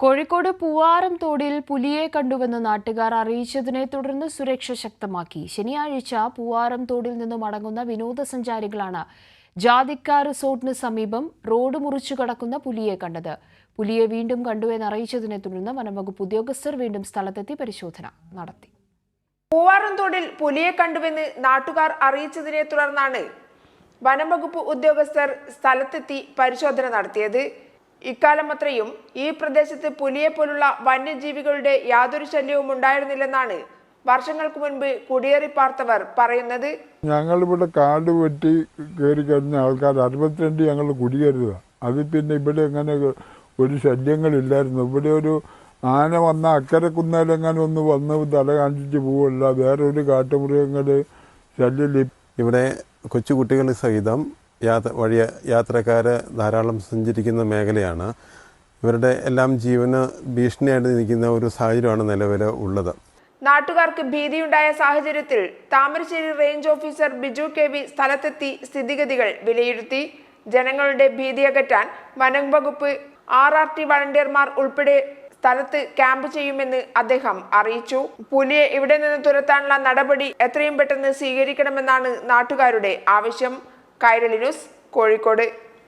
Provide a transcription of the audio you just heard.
കോഴിക്കോട് പൂവാരം തോടിൽ പുലിയെ കണ്ടുവെന്ന് നാട്ടുകാർ അറിയിച്ചതിനെ തുടർന്ന് സുരക്ഷ ശക്തമാക്കി. ശനിയാഴ്ച പൂവാരം തോടിൽ നിന്നും മടങ്ങുന്ന വിനോദസഞ്ചാരികളാണ് ജാതിക്ക റിസോർട്ടിന് സമീപം റോഡ് മുറിച്ചു കടക്കുന്ന പുലിയെ കണ്ടത്. പുലിയെ വീണ്ടും കണ്ടുവെന്ന് അറിയിച്ചതിനെ തുടർന്ന് വനംവകുപ്പ് ഉദ്യോഗസ്ഥർ വീണ്ടും സ്ഥലത്തെത്തി പരിശോധന നടത്തി. പൂവാരം തോടിൽ പുലിയെ കണ്ടുവെന്ന് നാട്ടുകാർ അറിയിച്ചതിനെ തുടർന്നാണ് വനംവകുപ്പ് ഉദ്യോഗസ്ഥർ സ്ഥലത്തെത്തി പരിശോധന നടത്തിയത്. ഇക്കാലം അത്രയും ഈ പ്രദേശത്ത് പുലിയെ പോലുള്ള വന്യജീവികളുടെ യാതൊരു ശല്യവും ഉണ്ടായിരുന്നില്ലെന്നാണ് വർഷങ്ങൾക്ക് മുൻപ് കുടിയേറി പാർത്തവർ പറയുന്നത്. ഞങ്ങളിവിടെ കാട് വെട്ടി കയറി കഴിഞ്ഞ ആൾക്കാർ 62 ഞങ്ങൾ കുടിയേറിയതാണ്. അത് പിന്നെ ഇവിടെ അങ്ങനെ ഒരു ശല്യങ്ങളില്ലായിരുന്നു. ഇവിടെ ഒരു ആന വന്ന അക്കരെ കുന്നേലെങ്ങനെ ഒന്ന് വന്ന് തല കാണിച്ചിട്ട് പോവല്ല, വേറെ ഒരു കാട്ടുമൃഗങ്ങൾ ശല്യം. ഇവിടെ കൊച്ചുകുട്ടികൾ സഹിതം വഴി യാത്രക്കാർ ധാരാളം സഞ്ചരിക്കുന്ന മേഖലയാണ്. ഇവരുടെ എല്ലാം ജീവന് ഭീഷണിയായിട്ട് നിൽക്കുന്ന ഒരു സാഹചര്യമാണ് നിലവിൽ ഉള്ളത്. നാട്ടുകാർക്ക് ഭീതിയുണ്ടായ സാഹചര്യത്തിൽ Thamarassery range officer Biju K V സ്ഥലത്തെത്തി സ്ഥിതിഗതികൾ വിലയിരുത്തി. ജനങ്ങളുടെ ഭീതി അകറ്റാൻ വനം വകുപ്പ് RRT വളണ്ടിയർമാർ ഉൾപ്പെടെ സ്ഥലത്ത് ക്യാമ്പ് ചെയ്യുമെന്ന് അദ്ദേഹം അറിയിച്ചു. പുലിയെ ഇവിടെ നിന്ന് തുരത്താനുള്ള നടപടി എത്രയും പെട്ടെന്ന് സ്വീകരിക്കണമെന്നാണ് നാട്ടുകാരുടെ ആവശ്യം. കൈരളി ന്യൂസ്, കോഴിക്കോട്.